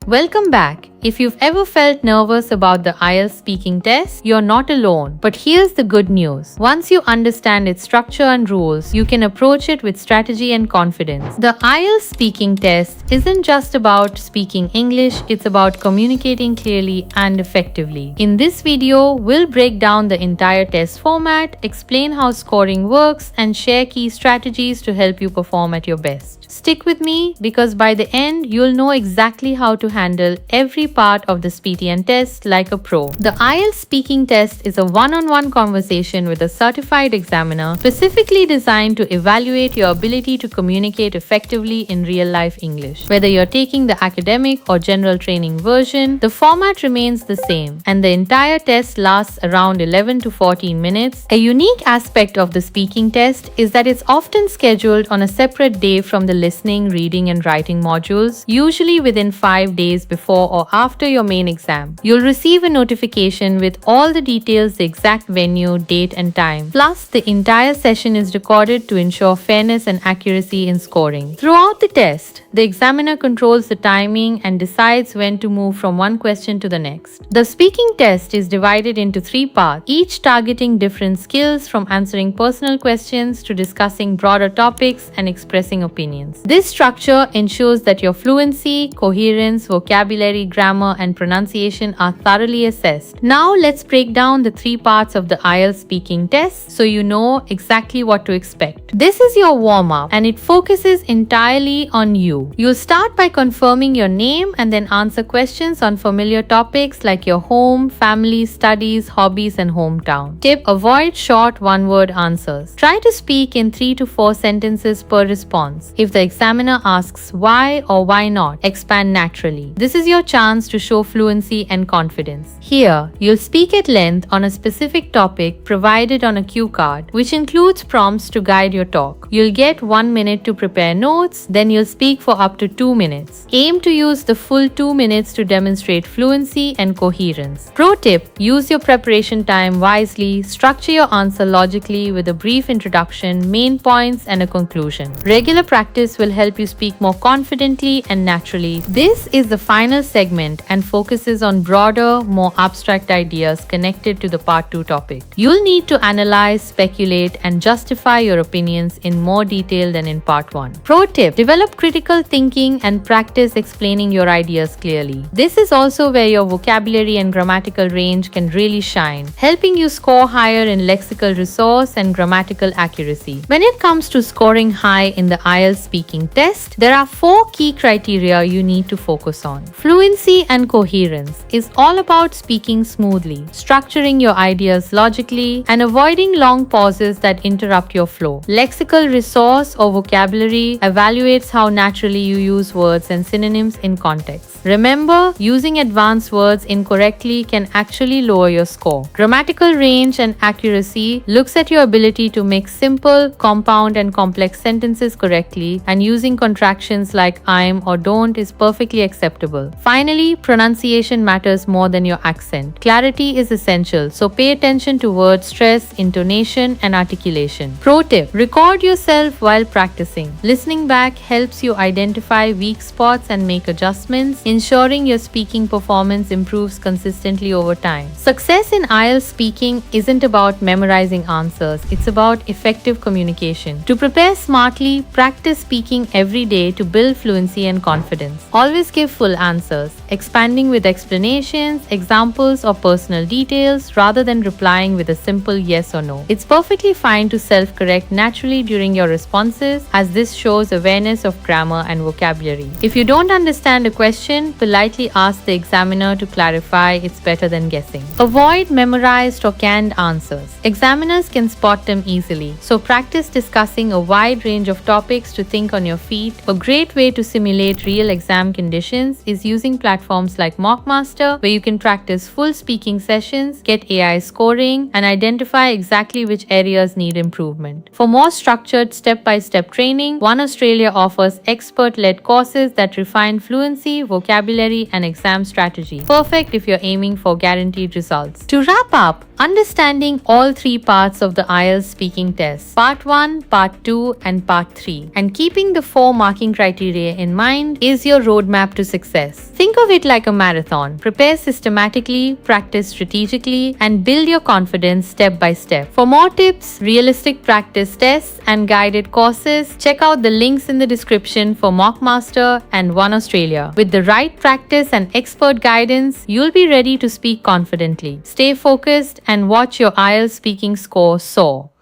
Welcome back. If you've ever felt nervous about the IELTS speaking test, you're not alone. But here's the good news. Once you understand its structure and rules, you can approach it with strategy and confidence. The IELTS speaking test isn't just about speaking English, it's about communicating clearly and effectively. In this video, we'll break down the entire test format, explain how scoring works, and share key strategies to help you perform at your best. Stick with me because by the end, you'll know exactly how to handle every part of the SPTN test like a pro. The IELTS speaking test is a one-on-one conversation with a certified examiner specifically designed to evaluate your ability to communicate effectively in real-life English. Whether you're taking the academic or general training version, the format remains the same, and the entire test lasts around 11 to 14 minutes. A unique aspect of the speaking test is that it's often scheduled on a separate day from the listening, reading, and writing modules, usually within 5 days before or after your main exam. You'll receive a notification with all the details, the exact venue, date, and time. Plus, the entire session is recorded to ensure fairness and accuracy in scoring. Throughout the test, the examiner controls the timing and decides when to move from one question to the next. The speaking test is divided into 3 parts, each targeting different skills from answering personal questions to discussing broader topics and expressing opinions. This structure ensures that your fluency, coherence, vocabulary, grammar, and pronunciation are thoroughly assessed. Now let's break down the 3 parts of the IELTS speaking test so you know exactly what to expect. This is your warm-up and it focuses entirely on you. You'll start by confirming your name and then answer questions on familiar topics like your home, family, studies, hobbies, and hometown. Tip: avoid short one-word answers. Try to speak in 3 to 4 sentences per response. If the examiner asks why or why not, expand naturally. This is your chance to show fluency and confidence. Here, you'll speak at length on a specific topic provided on a cue card, which includes prompts to guide your talk. You'll get 1 minute to prepare notes, then you'll speak for up to 2 minutes. Aim to use the full 2 minutes to demonstrate fluency and coherence. Pro tip: use your preparation time wisely, structure your answer logically with a brief introduction, main points, and a conclusion. Regular practice will help you speak more confidently and naturally. This is the final segment and focuses on broader, more abstract ideas connected to the Part 2 topic. You'll need to analyze, speculate, and justify your opinions in more detail than in Part 1. Pro tip: develop critical thinking and practice explaining your ideas clearly. This is also where your vocabulary and grammatical range can really shine, helping you score higher in lexical resource and grammatical accuracy. When it comes to scoring high in the IELTS speaking test, there are 4 key criteria you need to focus on. Fluency and coherence is all about speaking smoothly, structuring your ideas logically, and avoiding long pauses that interrupt your flow. Lexical resource or vocabulary evaluates how naturally you use words and synonyms in context. Remember, using advanced words incorrectly can actually lower your score. Grammatical range and accuracy looks at your ability to make simple, compound, and complex sentences correctly, and using contractions like I'm or don't is perfectly acceptable. Finally, pronunciation matters more than your accent. Clarity is essential, so pay attention to word stress, intonation, and articulation. Pro tip: record yourself while practicing. Listening back helps you identify weak spots and make adjustments, ensuring your speaking performance improves consistently over time. Success in IELTS speaking isn't about memorizing answers, it's about effective communication. To prepare smartly, practice speaking every day to build fluency and confidence. Always give full answers, expanding with explanations, examples, or personal details rather than replying with a simple yes or no. It's perfectly fine to self-correct naturally during your responses, as this shows awareness of grammar and vocabulary. If you don't understand a question, politely ask the examiner to clarify. It's better than guessing. Avoid memorized or canned answers. Examiners can spot them easily, so practice discussing a wide range of topics to think on your feet. A great way to simulate real exam conditions is using platforms like Mockmaster, where you can practice full speaking sessions, get AI scoring, and identify exactly which areas need improvement. For more structured step-by-step training, One Australia offers expert-led courses that refine fluency, vocabulary, and exam strategy. Perfect if you're aiming for guaranteed results. To wrap up, understanding all 3 parts of the IELTS speaking test, Part 1, Part 2, and Part 3, and keeping the 4 marking criteria in mind is your roadmap to success. Think of it like a marathon. Prepare systematically, practice strategically, and build your confidence step by step. For more tips, realistic practice tests, and guided courses, check out the links in the description for Mockmaster and One Australia. With the right practice and expert guidance, you'll be ready to speak confidently. Stay focused and watch your IELTS speaking score soar.